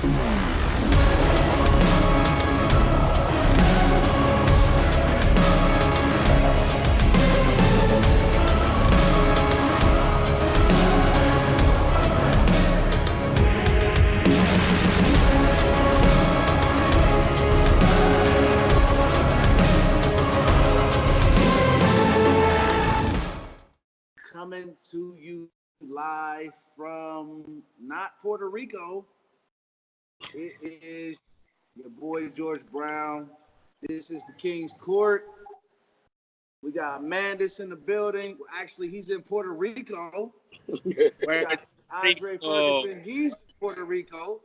Coming to you live from not Puerto Rico. It is your boy George Brown. This is the King's Court. We got Mandus in the building. Actually, he's in Puerto Rico. We got Andre Ferguson. He's in Puerto Rico.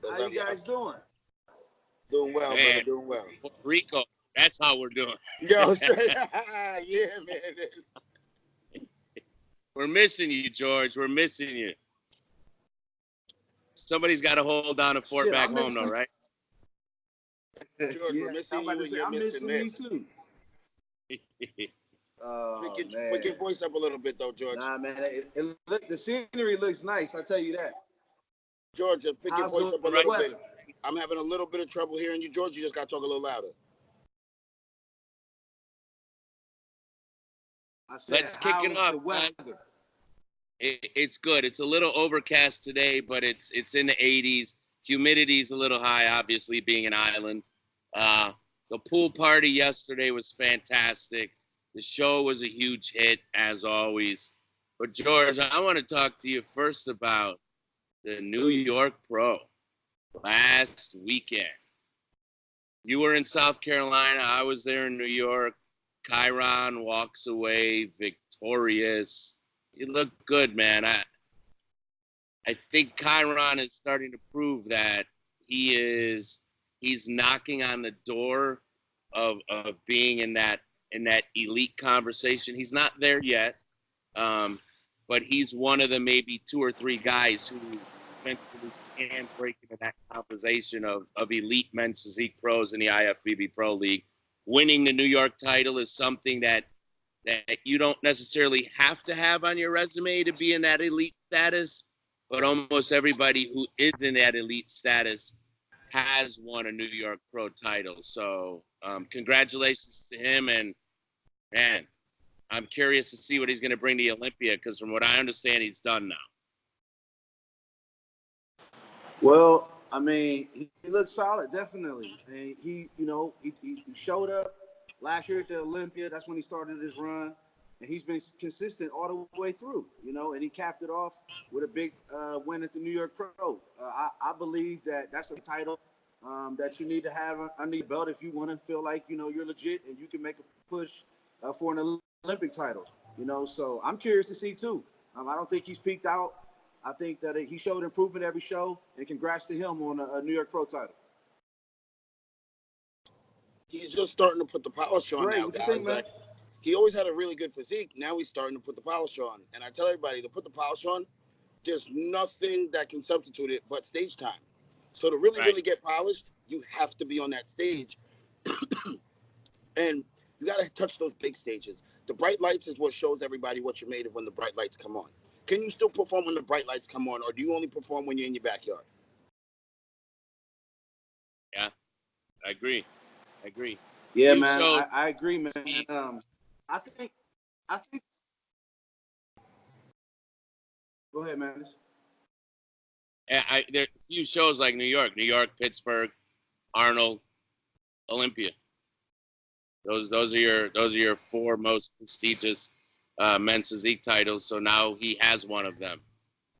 How you guys doing? Doing well, man. Brother. Doing well. Puerto Rico. That's how we're doing. Yo, straight. Yeah, man. We're missing you, George. We're missing you. Somebody's got to hold down a fort back home, though, right? George, we're missing you, and you're missing me too. Pick your voice up a little bit, though, George. Nah, man. The scenery looks nice. I tell you that. George, pick your voice up a little bit. I'm having a little bit of trouble hearing you, George. You just got to talk a little louder. Let's kick it off. It's good. It's a little overcast today, but it's in the 80s. Humidity's a little high, obviously, being an island. The pool party yesterday was fantastic. The show was a huge hit, as always. But, George, I want to talk to you first about the New York Pro last weekend. You were in South Carolina. I was there in New York. Chiron walks away victorious. You look good, man. I think Chiron is starting to prove that he's knocking on the door of being in that elite conversation. He's not there yet, but he's one of the maybe 2 or 3 guys who eventually can break into that conversation of elite men's physique pros in the IFBB Pro League. Winning the New York title is something that you don't necessarily have to have on your resume to be in that elite status, but almost everybody who is in that elite status has won a New York Pro title. So congratulations to him, and man, I'm curious to see what he's going to bring to Olympia, because from what I understand, he's done now. Well, I mean, he looks solid, definitely. And he showed up last year at the Olympia. That's when he started his run. And he's been consistent all the way through, and he capped it off with a big win at the New York Pro. I believe that's a title that you need to have under your belt if you want to feel like, you're legit and you can make a push for an Olympic title, So I'm curious to see, too. I don't think he's peaked out. I think that he showed improvement every show, and congrats to him on a New York Pro title. He's just starting to put the polish on now, what guys. You think, man? He always had a really good physique. Now he's starting to put the polish on. And I tell everybody, to put the polish on, there's nothing that can substitute it but stage time. So to really get polished, you have to be on that stage. And you got to touch those big stages. The bright lights is what shows everybody what you're made of when the bright lights come on. Can you still perform when the bright lights come on, or do you only perform when you're in your backyard? Yeah, I agree. Yeah, man, I agree, man. I think. Go ahead, man. Yeah, there are a few shows like New York, Pittsburgh, Arnold, Olympia. Those are your 4 most prestigious men's physique titles. So now he has one of them.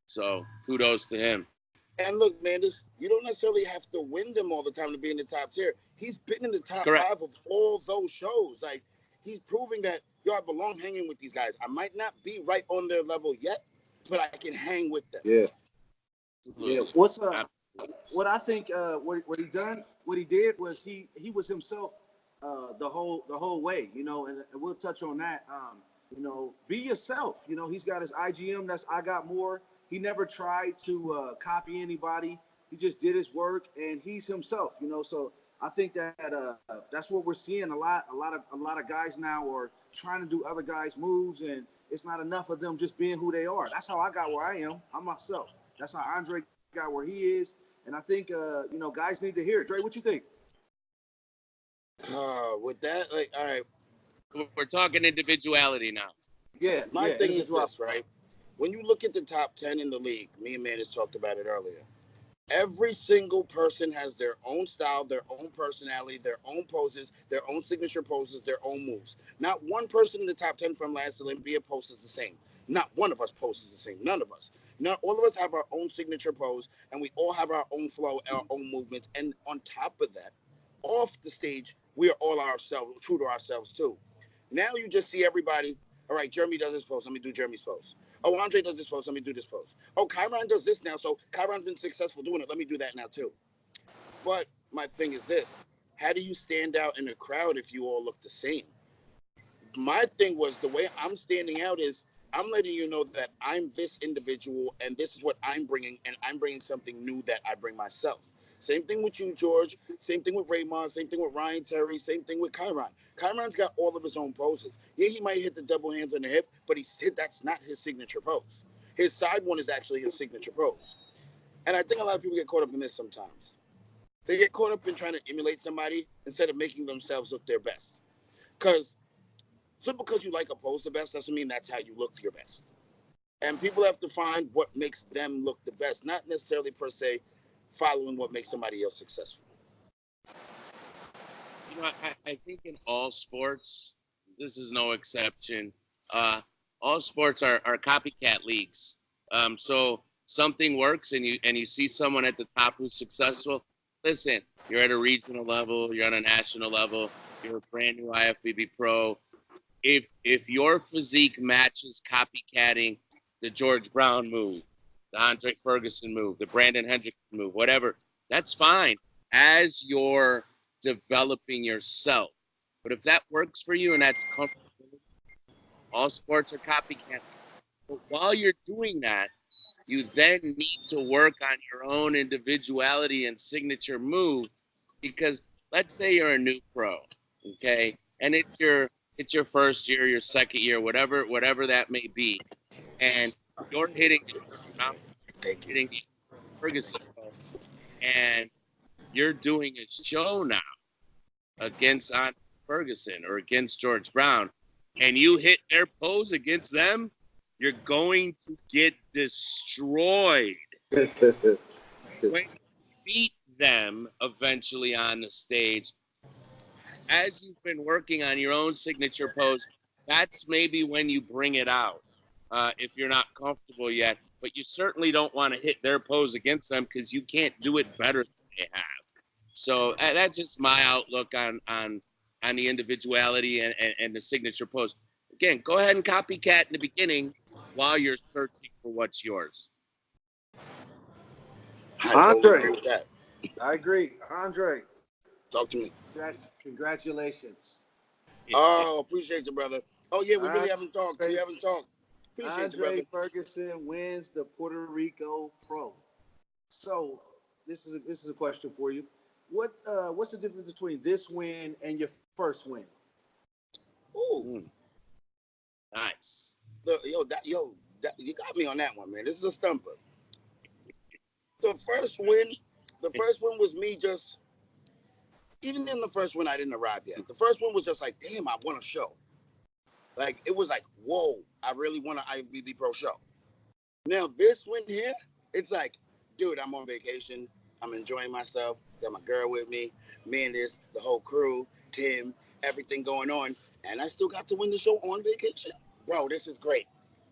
So kudos to him. And look, Mandus, you don't necessarily have to win them all the time to be in the top tier. He's been in the top 5 of all those shows. Like, he's proving that, I belong hanging with these guys. I might not be right on their level yet, but I can hang with them. Yeah. Yeah. What's what I think what he did was he was himself the whole way, and we'll touch on that. Be yourself. He's got his IGM. That's I Got More. He never tried to copy anybody. He just did his work, and he's himself. So I think that that's what we're seeing. A lot of guys now are trying to do other guys' moves, and it's not enough of them just being who they are. That's how I got where I am. I'm myself. That's how Andre got where he is. And I think, guys need to hear it. Dre, what you think? With that, like, all right. We're talking individuality now. Yeah. My thing is this, right? When you look at the top 10 in the league, me and Mandus talked about it earlier. Every single person has their own style, their own personality, their own poses, their own signature poses, their own moves. Not one person in the top 10 from last Olympia poses the same. Not one of us poses the same. None of us. Not all of us have our own signature pose, and we all have our own flow, our own movements. And on top of that, off the stage, we are all ourselves, true to ourselves too. Now you just see everybody. All right, Jeremy does this pose. Let me do Jeremy's pose. Oh, Andre does this pose. Let me do this pose. Oh, Kyron does this now. So Kyron's been successful doing it. Let me do that now too. But my thing is this. How do you stand out in a crowd if you all look the same? My thing was the way I'm standing out is I'm letting you know that I'm this individual and this is what I'm bringing, and I'm bringing something new that I bring myself. Same thing with you, George. Same thing with Raymond. Same thing with Ryan Terry. Same thing with Kyron. Kyron's got all of his own poses. Yeah, he might hit the double hands on the hip, but that's not his signature pose. His side one is actually his signature pose. And I think a lot of people get caught up in this sometimes. They get caught up in trying to emulate somebody instead of making themselves look their best. Because just because you like a pose the best doesn't mean that's how you look your best. And people have to find what makes them look the best, not necessarily per se following what makes somebody else successful. I think in all sports, this is no exception. All sports are copycat leagues. So something works, and you see someone at the top who's successful. Listen, you're at a regional level, you're on a national level, you're a brand new IFBB Pro. If your physique matches copycatting the George Brown move, the Andre Ferguson move, the Brandon Hendrickson move, whatever, that's fine as you're developing yourself. But if that works for you and that's comfortable, all sports are copycat. But while you're doing that, you then need to work on your own individuality and signature move, because let's say you're a new pro, okay, and it's your first year, your second year, whatever that may be, and you're hitting the Ferguson, and you're doing a show now against Andre Ferguson or against George Brown, and you hit their pose against them, you're going to get destroyed. When you beat them eventually on the stage, as you've been working on your own signature pose, that's maybe when you bring it out. If you're not comfortable yet, but you certainly don't want to hit their pose against them because you can't do it better than they have. So that's just my outlook on the individuality and the signature pose. Again, go ahead and copycat in the beginning while you're searching for what's yours. Andre, I agree. Andre, talk to me. Congratulations. Oh, appreciate you, brother. Oh yeah, we really haven't talked. We haven't talked. Appreciate you, brother. Andre Ferguson wins the Puerto Rico Pro. So this is a question for you. What's the difference between this win and your first win? Ooh, nice. You got me on that one, man. This is a stumper. The first win was me just. Even in the first one, I didn't arrive yet. The first one was just like, damn, I won a show. Like, it was like, whoa, I really won an IFBB Pro show. Now, this one here, it's like, dude, I'm on vacation. I'm enjoying myself. Got my girl with me, Mandus, the whole crew, Tim, everything going on. And I still got to win the show on vacation. Bro, this is great.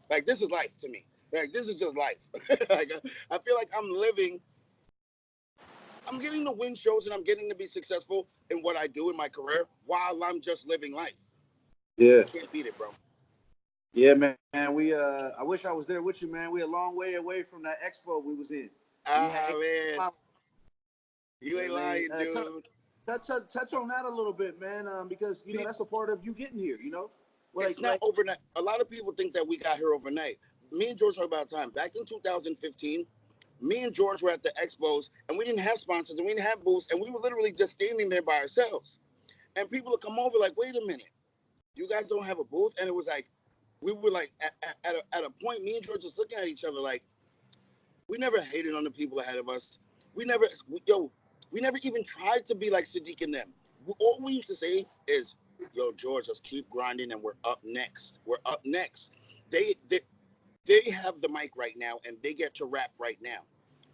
Like, this is life to me. Like, this is just life. Like, I feel like I'm getting to win shows and I'm getting to be successful in what I do in my career while I'm just living life. Yeah. You can't beat it, bro. Yeah, man. We I wish I was there with you, man. We're a long way away from that expo we was in. Man. You ain't lying, dude. Touch on that a little bit, man, because that's a part of you getting here, Like, it's not overnight. A lot of people think that we got here overnight. Me and George talk about time. Back in 2015, me and George were at the expos, and we didn't have sponsors, and we didn't have booths, and we were literally just standing there by ourselves. And people would come over like, wait a minute, you guys don't have a booth? And it was like, we were like, at a point, me and George just looking at each other like, We never hated on the people ahead of us. We never, we never even tried to be like Sadiq and them. All we used to say is, yo, George, let's keep grinding and we're up next. We're up next. They have the mic right now and they get to rap right now.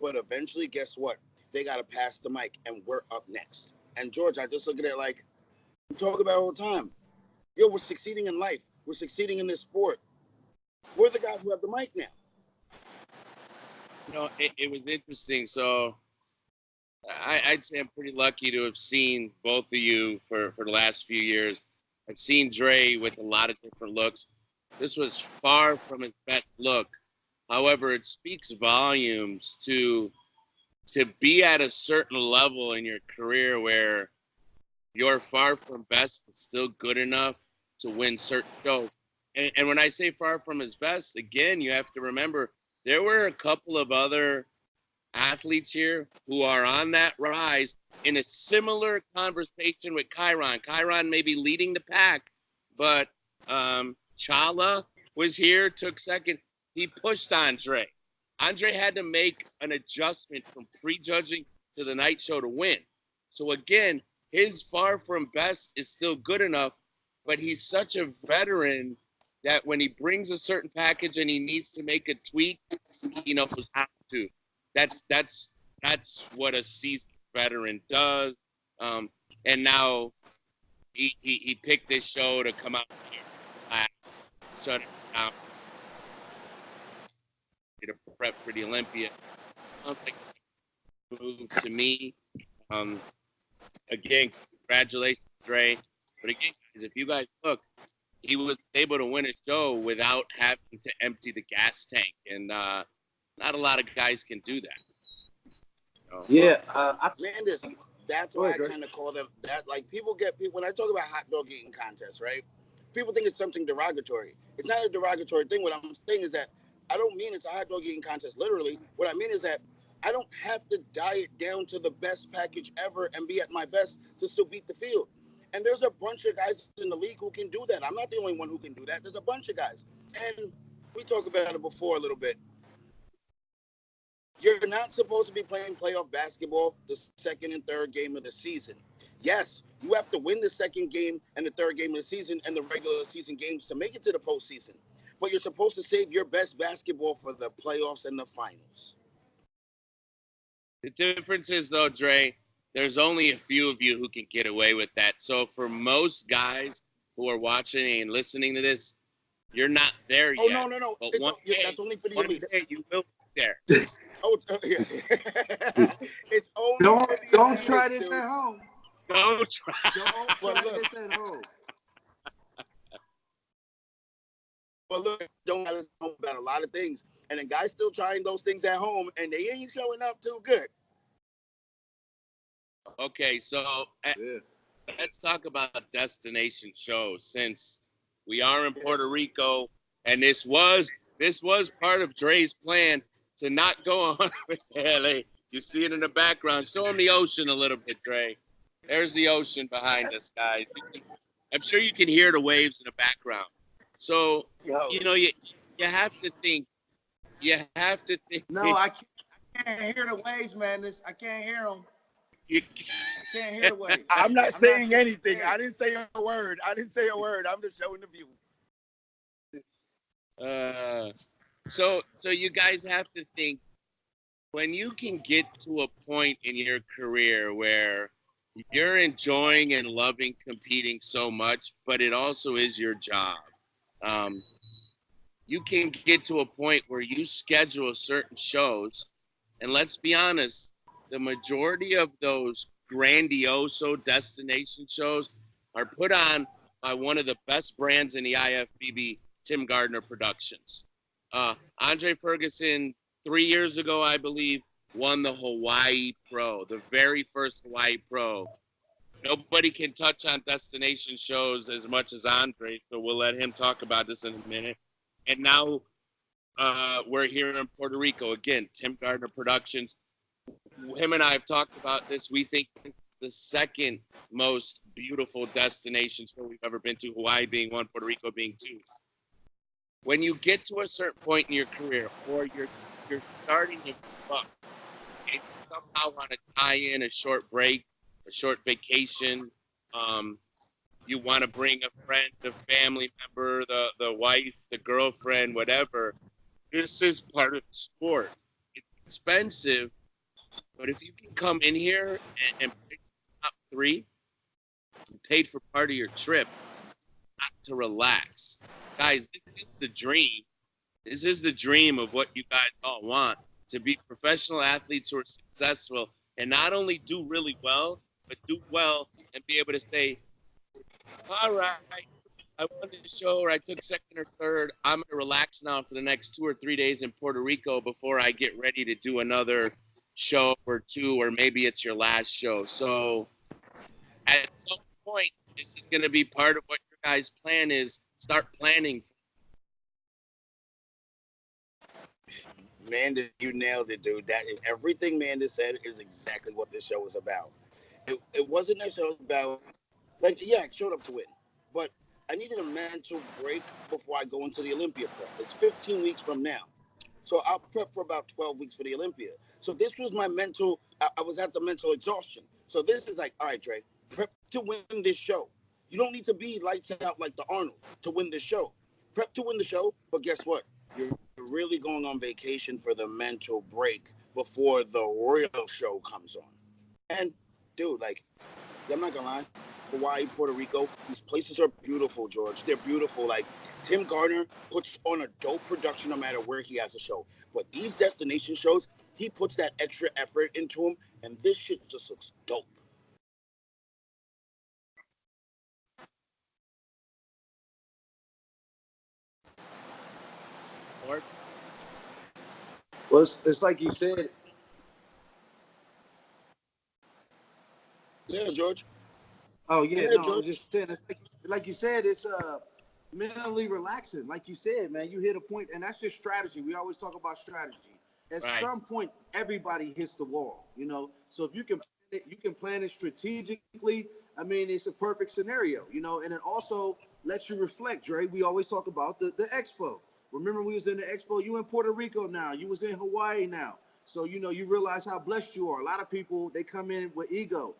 But eventually, guess what? They got to pass the mic and we're up next. And George, I just look at it like, we talk about it all the time. Yo, we're succeeding in life. We're succeeding in this sport. We're the guys who have the mic now. You know, it was interesting. So I'd say I'm pretty lucky to have seen both of you for the last few years. I've seen Dre with a lot of different looks. This was far from his best look. However, it speaks volumes to be at a certain level in your career where you're far from best, but still good enough to win certain shows. And when I say far from his best, again, you have to remember there were a couple of other athletes here who are on that rise in a similar conversation with Chiron. Chiron may be leading the pack, but Chala was here, took second. He pushed Andre. Andre had to make an adjustment from prejudging to the night show to win. So again, his far from best is still good enough, but he's such a veteran that when he brings a certain package and he needs to make a tweak, he knows how to. That's what a seasoned veteran does. And now he picked this show to come out here, shut it down, to prep for the Olympia. I don't think it moved to me. Again, congratulations, Dre. But again, guys, if you guys look, he was able to win a show without having to empty the gas tank, and not a lot of guys can do that. So, Yeah, Mandus, that's why I kind of call them that. Like people when I talk about hot dog eating contests, right? People think it's something derogatory. It's not a derogatory thing. What I'm saying is that I don't mean it's a hot dog eating contest, literally. What I mean is that I don't have to diet down to the best package ever and be at my best to still beat the field. And there's a bunch of guys in the league who can do that. I'm not the only one who can do that. There's a bunch of guys. And we talked about it before a little bit. You're not supposed to be playing playoff basketball the second and third game of the season. Yes, you have to win the second game and the third game of the season and the regular season games to make it to the postseason. But you're supposed to save your best basketball for the playoffs and the finals. The difference is, though, Dre, there's only a few of you who can get away with that. So for most guys who are watching and listening to this, you're not there yet. Oh, no. But That's only for the elites. Day you will be there. Yeah. It's only don't try this at home. Don't try. Don't try this at home. But look, don't have to know about a lot of things. And then guys still trying those things at home, and they ain't showing up too good. Okay, so let's talk about destination shows, since we are in Puerto Rico, and this was part of Dre's plan to not go on with LA. You see it in the background. Show them the ocean a little bit, Dre. There's the ocean behind us, guys. I'm sure you can hear the waves in the background. So, you have to think. You have to think. No, I can't hear the waves, man. I can't hear them. I can't hear the waves. I'm not saying anything. I didn't say a word. I'm just showing the view. So you guys have to think, when you can get to a point in your career where you're enjoying and loving competing so much, but it also is your job. You can get to a point where you schedule certain shows, and let's be honest, the majority of those grandioso destination shows are put on by one of the best brands in the IFBB, Tim Gardner Productions. Andre Ferguson, 3 years ago, I believe, won the Hawaii Pro, the very first Hawaii Pro. Nobody can touch on destination shows as much as Andre, so we'll let him talk about this in a minute. And now we're here in Puerto Rico. Again, Tim Gardner Productions. Him and I have talked about this. We think it's the second most beautiful destination show we've ever been to, Hawaii being one, Puerto Rico being two. When you get to a certain point in your career, or you're you're starting to move up and you somehow want to tie in a short break, a short vacation, you want to bring a friend, a family member, the wife, the girlfriend, whatever, this is part of the sport. It's expensive, but if you can come in here and pick top three, you paid for part of your trip, not to relax. Guys, this is the dream. This is the dream of what you guys all want, to be professional athletes who are successful and not only do really well, but do well and be able to say, all right, I won the show or I took second or third. I'm going to relax now for the next 2 or 3 days in Puerto Rico before I get ready to do another show or two, or maybe it's your last show. So at some point, this is going to be part of what your guys' plan is. Start planning. Mandus, you nailed it, dude. That everything Mandus said is exactly what this show is about. It wasn't necessarily about, like, yeah, I showed up to win, but I needed a mental break before I go into the Olympia prep. It's 15 weeks from now. So I'll prep for about 12 weeks for the Olympia. So this was my mental, I was at the mental exhaustion. So this is like, all right, Dre, prep to win this show. You don't need to be lights out like the Arnold to win this show. Prep to win the show, but guess what? You're really going on vacation for the mental break before the real show comes on. And, dude, like, I'm not gonna lie, Hawaii, Puerto Rico, these places are beautiful, George. They're beautiful. Like, Tim Gardner puts on a dope production no matter where he has a show. But these destination shows, he puts that extra effort into them, and this shit just looks dope. Well, it's like you said. Yeah, George. Oh yeah, Yeah, no, I was George. just saying. It's like you said, it's mentally relaxing. Like you said, man, you hit a point, and that's just strategy. We always talk about strategy. At Right. some point, everybody hits the wall, you know. So if you can plan it strategically. I mean, it's a perfect scenario, you know. And it also lets you reflect, Dre. We always talk about the expo. Remember, we was in the expo. You in Puerto Rico now. You was in Hawaii now. So you know, you realize how blessed you are. A lot of people, they come in with ego.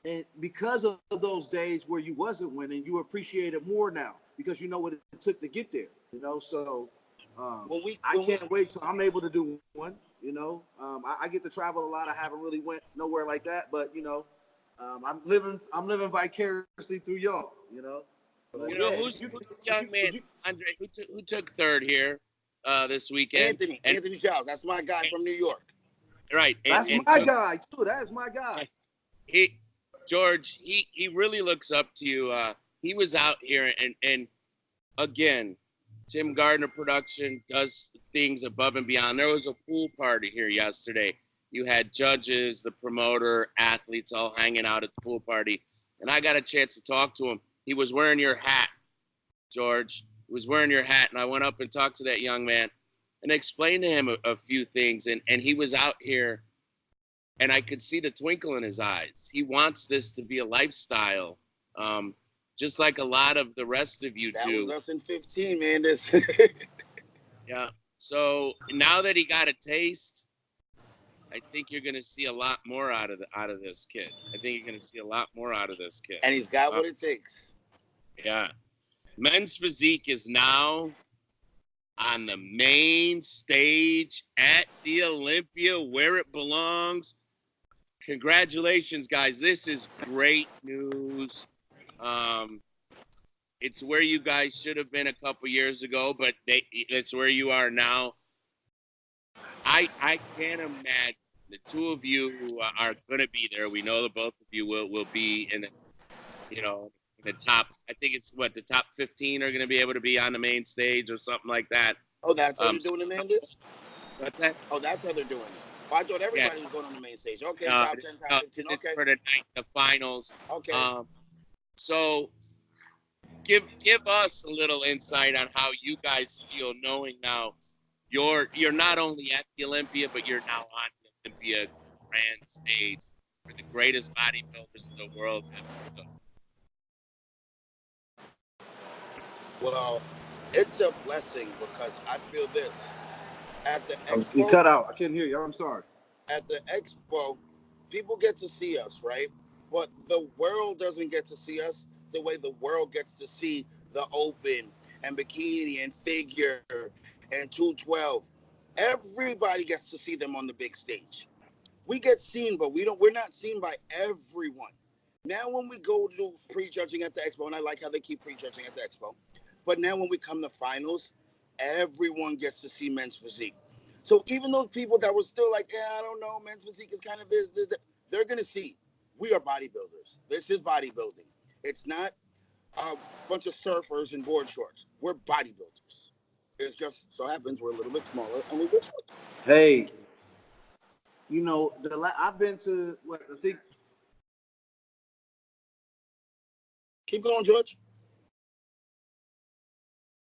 And because of those days where you wasn't winning, you appreciate it more now because you know what it took to get there. You know, so I can't wait till I'm able to do one. You know, I get to travel a lot. I haven't really went nowhere like that, but you know, I'm living vicariously through y'all. You know, You know, who's young man, Andre, who took third here this weekend? Anthony Giles. That's my guy from New York. Right. That's my guy too. That's my guy. George, he really looks up to you. He was out here and again, Tim Gardner production does things above and beyond. There was a pool party here yesterday. You had judges, the promoter, athletes all hanging out at the pool party. And I got a chance to talk to him. He was wearing your hat, George. He was wearing your hat. And I went up and talked to that young man and explained to him a few things. And he was out here, and I could see the twinkle in his eyes. He wants this to be a lifestyle, just like a lot of the rest of you do. That was us in 15, man. This. Yeah. So now that he got a taste, I think you're going to see a lot more out of this kid. I think you're going to see a lot more out of this kid. And he's got what it takes. Yeah. Men's Physique is now on the main stage at the Olympia where it belongs. Congratulations, guys. This is great news. It's where you guys should have been a couple years ago, but it's where you are now. I can't imagine the two of you are going to be there. We know that both of you will be in the top. I think it's the top 15 are going to be able to be on the main stage or something like that. Oh, that's how they're doing it, Mandus? What's that? Oh, that's how they're doing it. Oh, I thought everybody was going on the main stage. Okay, top 10, top 15. Okay. It's for the night, the finals. Okay. So give us a little insight on how you guys feel, knowing now you're not only at the Olympia, but you're now on the Olympia grand stage for the greatest bodybuilders in the world. Well, it's a blessing because I feel this. At the You expo, cut out. I couldn't hear you. I'm sorry. at the expo, people get to see us, right? But the world doesn't get to see us the way the world gets to see the open and bikini and figure and 212. Everybody gets to see them on the big stage. We get seen, but we're not seen by everyone. Now when we go to prejudging at the expo, and I like how they keep prejudging at the expo, but now when we come to finals, everyone gets to see men's physique. So even those people that were still like, yeah, I don't know, men's physique is kind of this, that, they're gonna see we are bodybuilders. This is bodybuilding. It's not a bunch of surfers in board shorts. We're bodybuilders. It's just so happens we're a little bit smaller and we wear shorts. Hey, I've been to what I think. Keep going, George.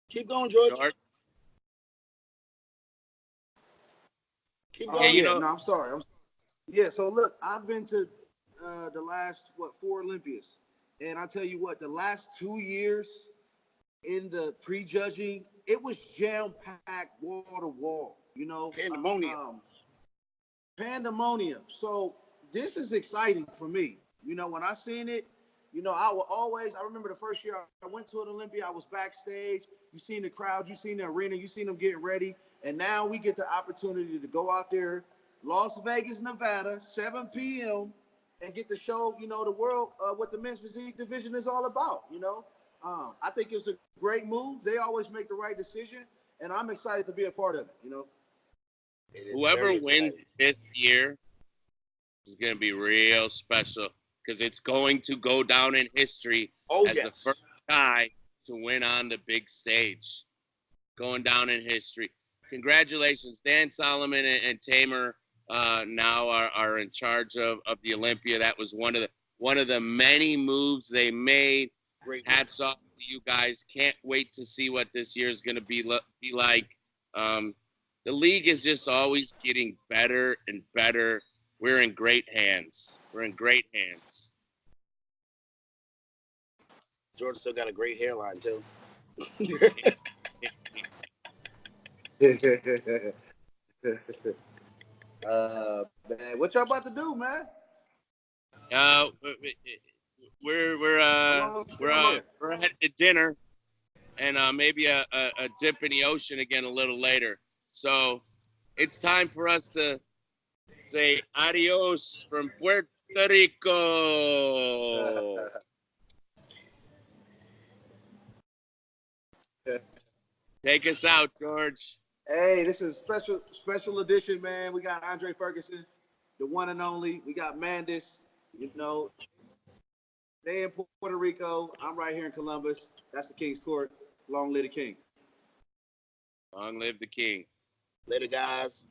Keep going, George. Keep going. Yeah, No, I'm sorry. Yeah, so look, I've been to the last 4 Olympias, and I tell you what, the last 2 years in the prejudging, it was jam packed, wall to wall. Pandemonium. Pandemonium. So this is exciting for me. When I seen it, I remember the first year I went to an Olympia, I was backstage. You seen the crowd, you seen the arena, you seen them getting ready. And now we get the opportunity to go out there, Las Vegas, Nevada, 7 p.m., and get to show, the world what the men's physique division is all about, I think it's a great move. They always make the right decision, and I'm excited to be a part of it, Whoever wins this year is going to be real special because it's going to go down in history as the first guy to win on the big stage. Going down in history. Congratulations, Dan Solomon and Tamer now are in charge of the Olympia. That was one of the many moves they made. Great. Hats off to you guys. Can't wait to see what this year is going to be like. The league is just always getting better and better. We're in great hands. George still got a great hairline too. Man, what y'all about to do, man? We're headed to dinner and maybe a dip in the ocean again a little later. So it's time for us to say adios from Puerto Rico. Take us out, George. Hey, this is special edition, man. We got Andre Ferguson, the one and only. We got Mandus, they in Puerto Rico. I'm right here in Columbus. That's the King's Court. Long live the King. Long live the King. Later, guys.